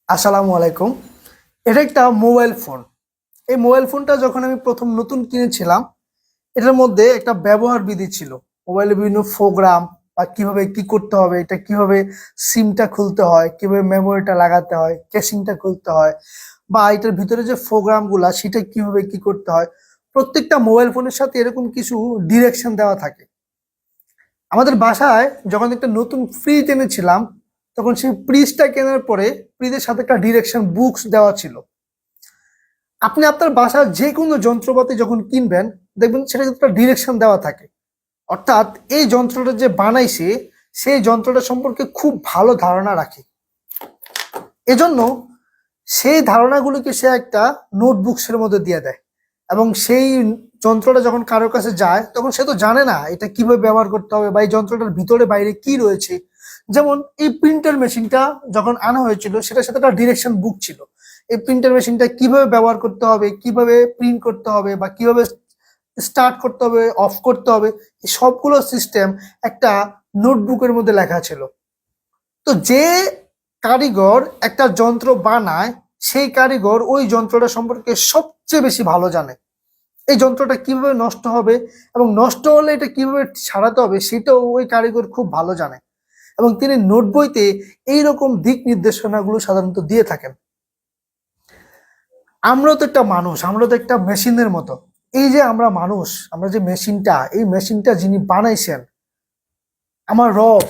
আসসালামু আলাইকুম। এটা একটা মোবাইল ফোন। এই মোবাইল ফোনটা যখন আমি প্রথম নতুন কিনেছিলাম, এটার মধ্যে একটা ব্যবহার বিধি ছিল। মোবাইলে বিভিন্ন প্রোগ্রাম বা কিভাবে কি করতে হবে, এটা কিভাবে সিমটা খুলতে হয়, কিভাবে মেমোরিটা লাগাতে হয়, ক্যাশিংটা খুলতে হয়, বা এটার ভিতরে যে প্রোগ্রামগুলা সেটা কিভাবে কি করতে হয়। প্রত্যেকটা মোবাইল ফোনের সাথে এরকম কিছু ডিরেকশন দেওয়া থাকে। আমাদের বাসায় যখন একটা নতুন ফ্রিজ এনেছিলাম, তখন সেই ফ্রিজটা কেনার পরে ফ্রিজের সাথে একটা ডিরেকশন বুকস দেওয়া ছিল। আপনি আপনার বাসার যে কোনো যন্ত্রপাতি যখন কিনবেন, দেখবেন সেটা একটা ডিরেকশন দেওয়া থাকে। অর্থাৎ এই যন্ত্রটা যে বানাইছে সেই যন্ত্রটা সম্পর্কে খুব ভালো ধারণা রাখে। এজন্য সেই ধারণাগুলোকে সে একটা নোটবুকসের মধ্যে দিয়ে দেয়, এবং সেই যন্ত্রটা যখন কারোর কাছে যায় তখন সে তো জানে না এটা কিভাবে ব্যবহার করতে হবে বা এই যন্ত্রটার ভিতরে বাইরে কি রয়েছে। যেমন এই প্রিন্টার মেশিনটা যখন আনা হয়েছিল, সেটার সাথে একটা ডিরেকশন বুক ছিল। এই প্রিন্টার মেশিনটা কিভাবে ব্যবহার করতে হবে, কিভাবে প্রিন্ট করতে হবে, বা কিভাবে স্টার্ট করতে হবে, অফ করতে হবে, এই সবগুলো সিস্টেম একটা নোটবুকের মধ্যে লেখা ছিল। তো যে কারিগর একটা যন্ত্র বানায়, সেই কারিগর ওই যন্ত্রটা সম্পর্কে সবচেয়ে বেশি ভালো জানে। এই যন্ত্রটা কিভাবে নষ্ট হবে এবং নষ্ট হলে এটা কিভাবে সারাতে হবে সেটাও ওই কারিগর খুব ভালো জানে, এবং তিনি নোট বইতে এইরকম দিক নির্দেশনাগুলো সাধারণত দিয়ে থাকেন। আমরাও তো একটা মানুষ, আমরা তো একটা মেশিনের মতো। এই যে আমরা মানুষ, আমরা যে মেশিনটা, এই মেশিনটা যিনি বানাইছেন, আমার রব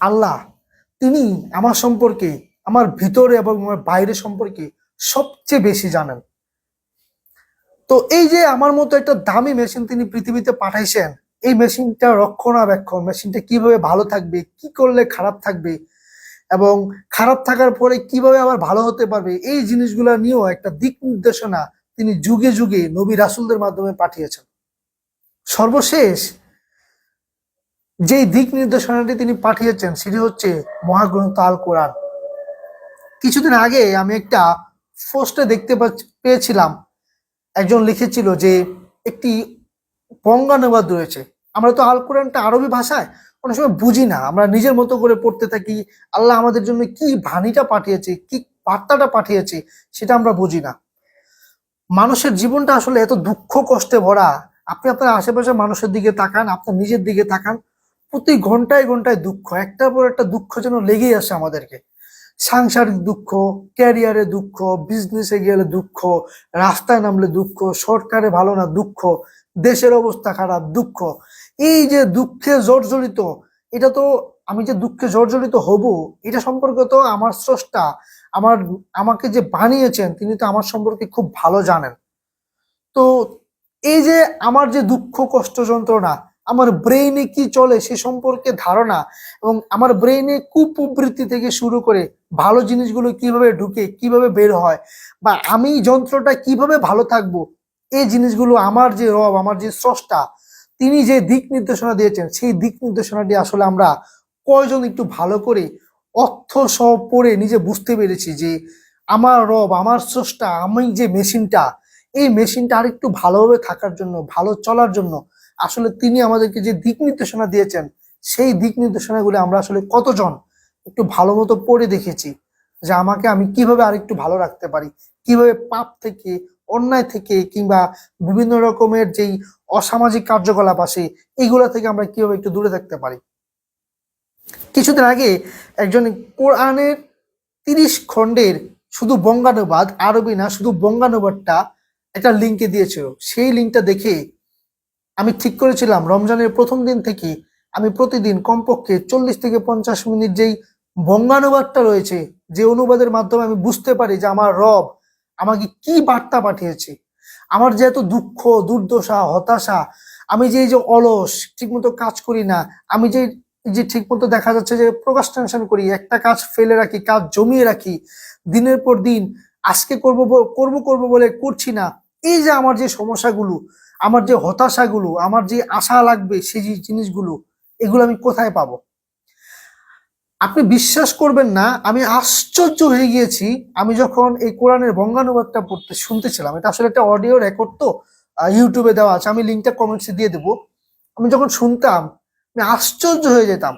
আল্লাহ, তিনি আমার সম্পর্কে, আমার ভিতরে এবং আমার বাইরে সম্পর্কে সবচেয়ে বেশি জানেন। তো এই যে আমার মতো একটা দামি মেশিন তিনি পৃথিবীতে পাঠাইছেন, এই মেশিনটা রক্ষণাবেক্ষণ, মেশিনটা কিভাবে ভালো থাকবে, কি করলে খারাপ থাকবে, এবং খারাপ থাকার পরে কিভাবে আবার ভালো হতে পারবে, এই জিনিসগুলো নিয়েও একটা দিক নির্দেশনা তিনি যুগে যুগে নবী রাসূলদের মাধ্যমে পাঠিয়েছেন। সর্বশেষ যেই দিক নির্দেশনাটি তিনি পাঠিয়েছেন সেটি হচ্ছে মহাগ্রন্থ আল কোরআন। কিছুদিন আগে আমি একটা পোস্টে দেখতে পেয়েছিলাম, একজন লিখেছিল যে একটি বঙ্গানুবাদ রয়েছে। আমরা তো আল কোরআনটা আরবি ভাষায় অনেক সময় বুঝি না, আমরা নিজের মতো করে পড়তে থাকি। আল্লাহ আমাদের জন্য কি বাণীটা পাঠিয়েছে, কি বার্তাটা পাঠিয়েছে, সেটা আমরা বুঝি না। মানুষের জীবনটা আসলে এত দুঃখ কষ্টে ভরা। আপনি আপনার আশেপাশের মানুষের দিকে তাকান, আপনার নিজের দিকে তাকান, প্রতি ঘন্টায় ঘন্টায় দুঃখ, একটার পর একটা দুঃখ যেন লেগেই আসে আমাদেরকে। সাংসারিক দুঃখ, ক্যারিয়ারে দুঃখ, বিজনেসে গেলে দুঃখ, রাস্তায় নামলে দুঃখ, সরকারে ভালো না দুঃখ, দেশের অবস্থা খারাপ দুঃখ। এই যে দুঃখে জর্জরিত, এটা তো, আমি যে দুঃখে জর্জরিত হব, এটা সম্পর্কে তো আমার স্রষ্টা, আমার, আমাকে যে বানিয়েছেন তিনি তো আমার সম্পর্কে খুব ভালো জানেন। তো এই যে আমার যে দুঃখ কষ্ট যন্ত্রণা, আমার ব্রেইনে কি চলে সে সম্পর্কে ধারণা, এবং আমার ব্রেইনে কুপ্রবৃত্তি থেকে শুরু করে ভালো জিনিসগুলো কিভাবে ঢুকে কিভাবে বের হয়, বা আমি যন্ত্রটা কিভাবে ভালো থাকবো, এই জিনিসগুলো আমার যে রব, আমার যে স্রষ্টা, তিনি যে দিক নির্দেশনা দিয়েছেন, সেই দিক নির্দেশনাটি আসলে আমরা কয়জন একটু ভালো করে অর্থ সহ পড়ে নিজে বুঝতে পেরেছি যে আমার রব, আমার স্রষ্টা, আমি যে মেশিনটা, এই মেশিনটা আরেকটু ভালোভাবে থাকার জন্য, ভালো চলার জন্য আসলে তিনি আমাদেরকে যে দিক নির্দেশনা দিয়েছেন, সেই দিক নির্দেশনাগুলো আমরা আসলে কতজন একটু ভালো মতো পড়ে দেখেছি, যে আমাকে আমি কিভাবে আরেকটু ভালো রাখতে পারি, কিভাবে পাপ থেকে, অন্যায় থেকে, কিংবা বিভিন্ন রকমের যেই অসামাজিক কার্যকলাপ আসে এইগুলা থেকে আমরা কিভাবে একটু দূরে থাকতে পারি। কিছুদিন আগে একজন কোরআনের 30 খণ্ডের শুধু বঙ্গানুবাদ, আরবি না শুধু বঙ্গানুবাদটা একটা লিঙ্কে দিয়েছিল। সেই লিঙ্কটা দেখে আমি ঠিক করেছিলাম রমজানের প্রথম দিন থেকে আমি প্রতিদিন কমপক্ষে 40 থেকে 50 মিনিট যেই বঙ্গানুবাদটা রয়েছে, যে অনুবাদের মাধ্যমে আমি বুঝতে পারি যে আমার রব আমাকে কি বার্তা পাঠিয়েছে, আমার যে এত দুঃখ, দুর্দশা, হতাশা, আমি যে এই যে অলস, ঠিকমতো কাজ করি না, আমি যে যে ঠিকমতো দেখা যাচ্ছে যে প্রোক্রাস্টিনেশন করি, একটা কাজ ফেলে রাখি, কাজ জমিয়ে রাখি দিনের পর দিন, আজকে করব করব করব বলে করছি না, এই যে আমার যে সমস্যাগুলো, আমার যে হতাশাগুলো, আমার যে আশা লাগবে সেই যে জিনিসগুলো, এগুলো আমি কোথায় পাবো? আপনি বিশ্বাস করবেন না, আমি আশ্চর্য হয়ে গিয়েছি। আমি যখন এই কোরআনের বঙ্গানুবাদটা পড়তে শুনতেছিলাম, এটা আসলে একটা অডিও রেকর্ড, তো ইউটিউবে দেওয়া আছে, আমি লিঙ্কটা কমেন্টসে দিয়ে দেবো। আমি যখন শুনতাম আমি আশ্চর্য হয়ে যেতাম।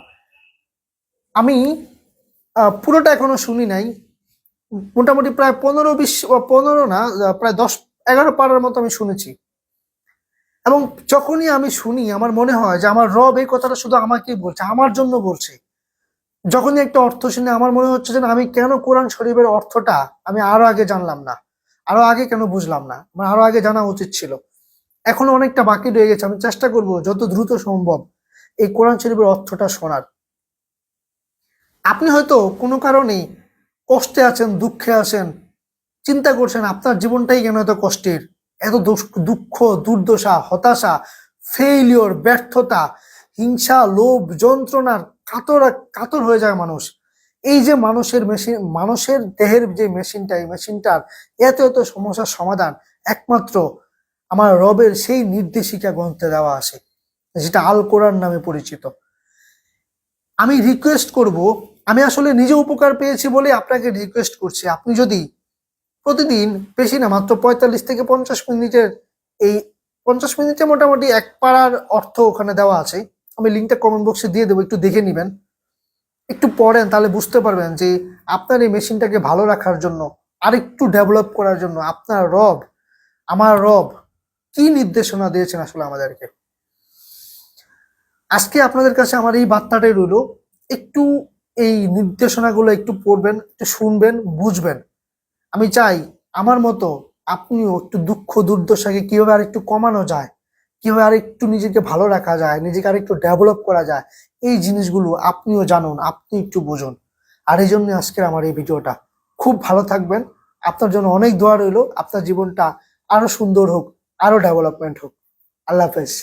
আমি পুরোটা এখনো শুনি নাই, মোটামুটি প্রায় 15 না, প্রায় 10-11 পারার মতো আমি শুনেছি। এবং যখনই আমি শুনি আমার মনে হয় যে আমার রব এই কথাটা শুধু আমাকেই বলছে, আমার জন্য বলছে। যখনই একটা অর্থ শুনে আমার মনে হচ্ছে যে না, আমি কেন কোরআন শরীফের অর্থটা আমি আরো আগে জানলাম না, আরো আগে কেন বুঝলাম না, আমার আরো আগে জানা উচিত ছিল। এখনো অনেকটা বাকি রয়ে গেছে, আমি চেষ্টা করব যত দ্রুত সম্ভব এই কোরআন শরীফের অর্থটা শোনার। আপনি হয়তো কোনো কারণে কষ্টে আছেন, দুঃখে আছেন, চিন্তা করছেন আপনার জীবনটাই কেন এত কষ্টের, এত দুঃখ, দুর্দশা, হতাশা, ফেইলিওর, ব্যর্থতা, হিংসা, লোভ, যন্ত্রণার কাতর কাতর হয়ে যায় মানুষ। এই যে মানুষের মেশিন, মানুষের দেহের যে মেশিনটা, এই মেশিনটার এত এত সমস্যার সমাধান একমাত্র আমার রবের সেই নির্দেশিকা গ্রন্থে দেওয়া আছে, যেটা আল কোরআন নামে পরিচিত। আমি রিকোয়েস্ট করব, আমি আসলে নিজে উপকার পেয়েছি বলে আপনাকে রিকোয়েস্ট করছি, আপনি যদি প্রতিদিন, বেশি না, মাত্র 45 থেকে 50 মিনিটের এই 50 মিনিটে মোটামুটি এক পাড়ার অর্থ ওখানে দেওয়া আছে, আমি লিঙ্কটা কমেন্ট বক্সে দিয়ে দেবো, একটু দেখে নেবেন, একটু পড়েন, তাহলে বুঝতে পারবেন যে আপনার এই মেশিনটাকে ভালো রাখার জন্য, আরেকটু ডেভেলপ করার জন্য আপনার রব, আমার রব কি নির্দেশনা দিয়েছেন আসলে আমাদেরকে। আজকে আপনাদের কাছে আমার এই বার্তাটাই রইলো, একটু এই নির্দেশনাগুলো একটু পড়বেন, একটু শুনবেন, বুঝবেন। আমি চাই আমার মতো আপনিও একটু দুঃখ দুর্দশাকে কিভাবে আর একটু কমানো যায়, কিভাবে আর একটু নিজেকে ভালো রাখা যায়, নিজেকে আর একটু ডেভেলপ করা যায়, এই জিনিসগুলো আপনিও জানুন, আপনি একটু বুঝুন। আর এই জন্য আজকের আমার এই ভিডিওটা। খুব ভালো থাকবেন, আপনার জন্য অনেক দোয়া রইলো, আপনার জীবনটা আরো সুন্দর হোক, আরো ডেভেলপমেন্ট হোক। আল্লাহ হাফেজ।